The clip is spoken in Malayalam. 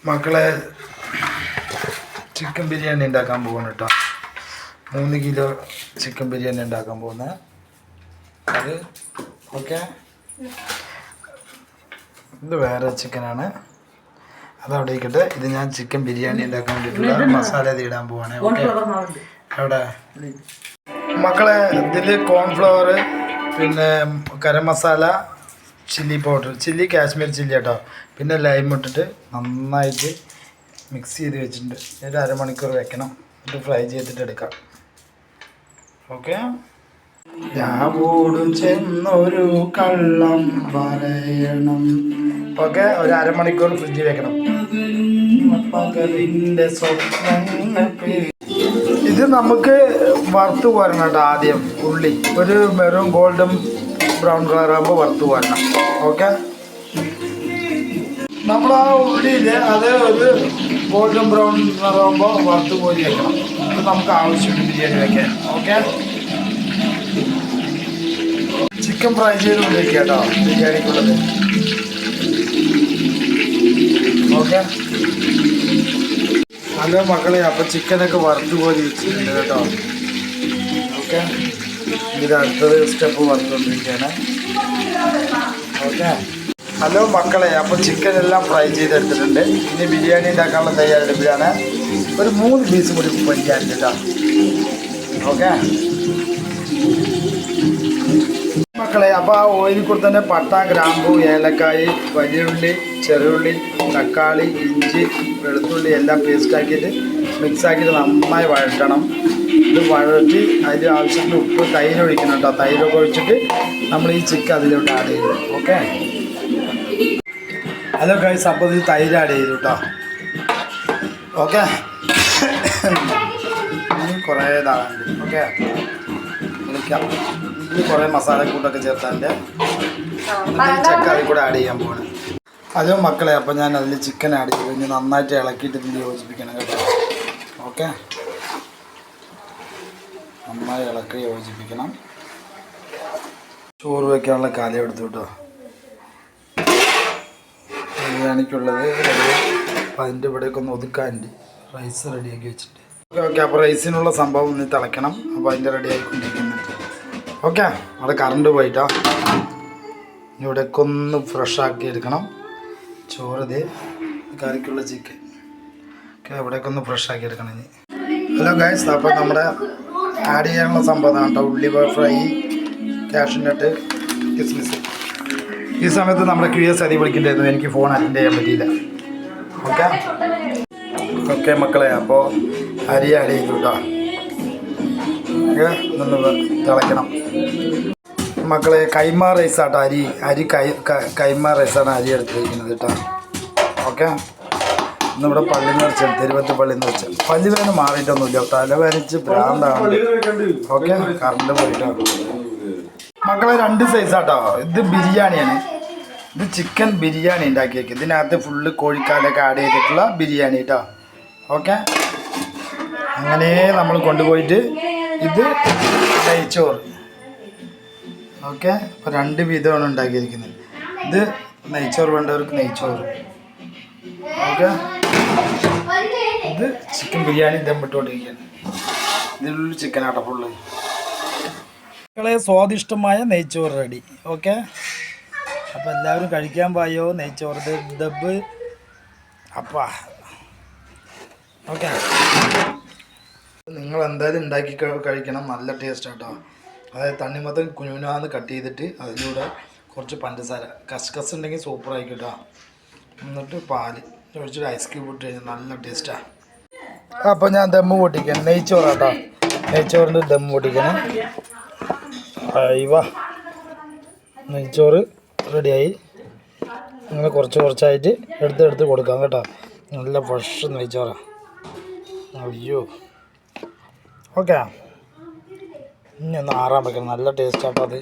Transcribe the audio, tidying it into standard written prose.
മക്കളെ ചിക്കൻ ബിരിയാണി ഉണ്ടാക്കാൻ പോവാണ് കേട്ടോ. 3 കിലോ ചിക്കൻ ബിരിയാണി ഉണ്ടാക്കാൻ പോകുന്നത്. അത് ഓക്കെ, ഇത് വേറെ ചിക്കനാണ്, അതവിടെ ഇരിക്കട്ടെ. ഇത് ഞാൻ ചിക്കൻ ബിരിയാണി ഉണ്ടാക്കാൻ വേണ്ടിയിട്ടുള്ള മസാല ഇത് ഇടാൻ പോവാണ്. ഓക്കെ, അവിടെ മക്കളെ ഇതിൽ കോൺഫ്ലവർ, പിന്നെ garam masala, chilli powder, chilli Kashmir chilli കേട്ടോ, പിന്നെ ലൈം ഇട്ടിട്ട് നന്നായിട്ട് മിക്സ് ചെയ്ത് വെച്ചിട്ടുണ്ട്. ഒരു അരമണിക്കൂർ വെക്കണം, ഇത് ഫ്രൈ ചെയ്തിട്ട് എടുക്കാം. ഓക്കെ, ഞാവോട് ചെന്നൊരു കള്ളം പറയണം. ഓക്കെ, ഒരു അരമണിക്കൂർ ഫ്രിഡ്ജിൽ വെക്കണം. പകലിൻ്റെ സ്വപ്നങ്ങൾക്ക് ഇത് നമുക്ക് വറുത്ത് പോരണം കേട്ടോ. ആദ്യം ഉള്ളി ഒരു വെറും ഗോൾഡൻ ബ്രൗൺ കളർ ആകുമ്പോൾ വറുത്ത് പോരണം. ഓക്കെ, നമ്മൾ ആ ഉള്ളിയിൽ അത് ഒരു ഗോൾഡൻ ബ്രൗൺ കളറാകുമ്പോൾ വറുത്ത് പോയി വെക്കണം. അത് നമുക്ക് ആവശ്യമുണ്ട് ബിരിയാണി വെക്കാൻ. ഓക്കെ, ചിക്കൻ ഫ്രൈ ചെയ്ത് വെക്കുക കേട്ടോ ബിരിയാണിക്കുള്ളത്. ഓക്കെ, ഹലോ മക്കളെ, അപ്പോൾ ചിക്കനൊക്കെ വറുത്ത് പോയി വെച്ചിട്ടുണ്ട് കേട്ടോ. ഓക്കെ, ഇത് അടുത്തത് സ്റ്റെപ്പ് വന്നുകൊണ്ടിരിക്കുകയാണ്. ഓക്കെ, ഹലോ മക്കളെ, അപ്പോൾ ചിക്കൻ എല്ലാം ഫ്രൈ ചെയ്തെടുത്തിട്ടുണ്ട്. ഇനി ബിരിയാണി ഉണ്ടാക്കാനുള്ള തയ്യാറെടുപ്പിലാണ്. ഒരു 3 പീസ് കൂടി പൊരിക്കാനുണ്ട് കേട്ടോ. ഓക്കെ മക്കളെ, അപ്പോൾ ആ ഓയിലിൽ കൂടെ തന്നെ പട്ട, ഗ്രാമ്പൂ, ഏലക്കായ്, വലിയുള്ളി, ചെറുള്ളി, തക്കാളി, ഇഞ്ചി, വെളുത്തുള്ളി എല്ലാം പേസ്റ്റാക്കിയിട്ട് മിക്സാക്കിയിട്ട് നന്നായി വഴറ്റണം. ഇത് വഴറ്റി അതിൽ ആവശ്യത്തിന് ഉപ്പ്, തൈര് ഒഴിക്കണം കേട്ടോ. തൈരൊക്കെ ഒഴിച്ചിട്ട് നമ്മൾ ഈ ചിക്കൻ അതിലോട്ട് ആഡ് ചെയ്തു. ഓക്കെ, ഹലോ ഗൈസ്, അപ്പോൾ ഇത് തൈര് ആഡ് ചെയ്തു കേട്ടോ. ഓക്കെ, ഇനി കുറേ ഇതാകാണ്ട്. ഓക്കെ, വിളിക്കാം. ഇതിൽ കുറേ മസാലക്കൂട്ടൊക്കെ ചേർത്താൻ്റെ ചിക്കൻ അതിൽ കൂടെ ആഡ് ചെയ്യാൻ പോവാണ്. ഹലോ മക്കളെ, അപ്പോൾ ഞാൻ അതിൽ ചിക്കൻ ആഡ് ചെയ്തു. ഇനി നന്നായിട്ട് ഇളക്കിയിട്ട് ഇതിൽ യോജിപ്പിക്കണം കേട്ടോ. ഓക്കെ, നന്നായി ഇളക്കി യോജിപ്പിക്കണം. ചോറ് വയ്ക്കാനുള്ള കാലം എടുത്തു കേട്ടോ. ബിരിയാണിക്കുള്ളത് റെഡി. അപ്പോൾ അതിൻ്റെ ഇവിടേക്ക് ഒന്ന് ഒതുക്കാനുണ്ട്. റൈസ് റെഡിയാക്കി വെച്ചിട്ടുണ്ട്. ഓക്കെ ഓക്കെ, അപ്പോൾ റൈസിനുള്ള സംഭവം ഒന്ന് തിളയ്ക്കണം. അപ്പോൾ അതിൻ്റെ റെഡി ആയിക്കൊണ്ടിരിക്കുന്നുണ്ട്. ഓക്കെ, അവിടെ കറണ്ട് പോയിട്ടോ. ഇവിടേക്ക് ഒന്ന് ഫ്രഷാക്കി എടുക്കണം. ചോറ് ഇത് കറിക്കുള്ള ചിക്കൻ. ഓക്കെ, ഇവിടേക്കൊന്ന് ഫ്രഷാക്കി എടുക്കണം ഇനി. ഹലോ ഗൈസ്, അപ്പോൾ നമ്മുടെ ആഡ് ചെയ്യാനുള്ള സംഭവം കേട്ടോ. ഉള്ളി ഫ്രൈ, കാഷ്നട്ട്, കിസ്മിസ്. ഈ സമയത്ത് നമ്മുടെ QS അരി വിളിക്കേണ്ടായിരുന്നു. എനിക്ക് ഫോൺ അറ്റൻഡ് ചെയ്യാൻ പറ്റിയില്ല. ഓക്കെ ഓക്കെ മക്കളെ, അപ്പോൾ അരി ആഡ് ചെയ്തു കേട്ടോ. ഓക്കെ, ഒന്ന് തിളയ്ക്കണം മക്കളെ. കൈമ റൈസാട്ടോ അരി കൈമ റൈസാണ് അരി എടുത്തിരിക്കുന്നത് കേട്ടോ. ഓക്കെ, ഇന്നിവിടെ പള്ളി നിറച്ച്, തിരുവത്ത് പള്ളി നിറച്ച്. പല്ല് വേദന മാറിയിട്ടൊന്നുമില്ല, തലവേദനിച്ച് ഭ്രാന്താണ്. ഓക്കെ, കറണ്ട് പോയിട്ടോ മക്കളെ. 2 സൈസാട്ടോ. ഇത് ബിരിയാണിയാണ്. ഇത് ചിക്കൻ ബിരിയാണി ഉണ്ടാക്കിയേക്ക്. ഇതിനകത്ത് ഫുള്ള് കോഴിക്കാലൊക്കെ ആഡ് ചെയ്തിട്ടുള്ള ബിരിയാണി കേട്ടോ. ഓക്കെ, അങ്ങനെ നമ്മൾ കൊണ്ടുപോയിട്ട് ഇത് നെയ്ച്ചോറ്. ഓക്കെ, അപ്പോൾ 2 വിധമാണ് ഉണ്ടാക്കിയിരിക്കുന്നത്. ഇത് നെയ്ച്ചോറ് വേണ്ടവർക്ക് നെയ്ച്ചോറ്. ഓക്കെ, ഇത് ചിക്കൻ ബിരിയാണി ദമ്മിട്ടുകൊണ്ടിരിക്കുകയാണ്. ഇതിലുള്ള ചിക്കൻ ആട്ടോ ഫുള്ള്. മക്കളെ, സ്വാദിഷ്ടമായ നെയ്ച്ചോറ് റെഡി. ഓക്കെ, അപ്പോൾ എല്ലാവരും കഴിക്കാൻ പോയോ നെയ്ച്ചോറ് ദബ് അപ്പാ. ഓക്കെ, നിങ്ങൾ എന്തായാലും ഉണ്ടാക്കി കഴിക്കണം. നല്ല ടേസ്റ്റ് കേട്ടോ. അതായത് തണ്ണിമത്തൻ കുനുകുനാന്ന് കട്ട് ചെയ്തിട്ട് അതിലൂടെ കുറച്ച് പഞ്ചസാര, കസ്കസ് ഉണ്ടെങ്കിൽ സൂപ്പർ ആയിക്കോട്ടോ. എന്നിട്ട് പാല് ഒഴിച്ചിട്ട് ഐസ് ക്യൂബ് ഇട്ട് കഴിഞ്ഞാൽ നല്ല ടേസ്റ്റാണ്. അപ്പോൾ ഞാൻ ദമ്മ് പൊട്ടിക്കണം. നെയ്ച്ചോറാട്ടോ, നെയ്ച്ചോറിൻ്റെ ദമ്മ് പൊട്ടിക്കണം. നെയ്ച്ചോറ് റെഡിയായി. അങ്ങനെ കുറച്ചായിട്ട് എടുത്ത് കൊടുക്കാം കേട്ടോ. നല്ല ഫ്രഷ് നെയ്ച്ചോറാണ്. അയ്യോ, ഓക്കെ, ഇനി ഒന്ന് ആറാൻ വെക്കണം. നല്ല ടേസ്റ്റാട്ടോ അത്.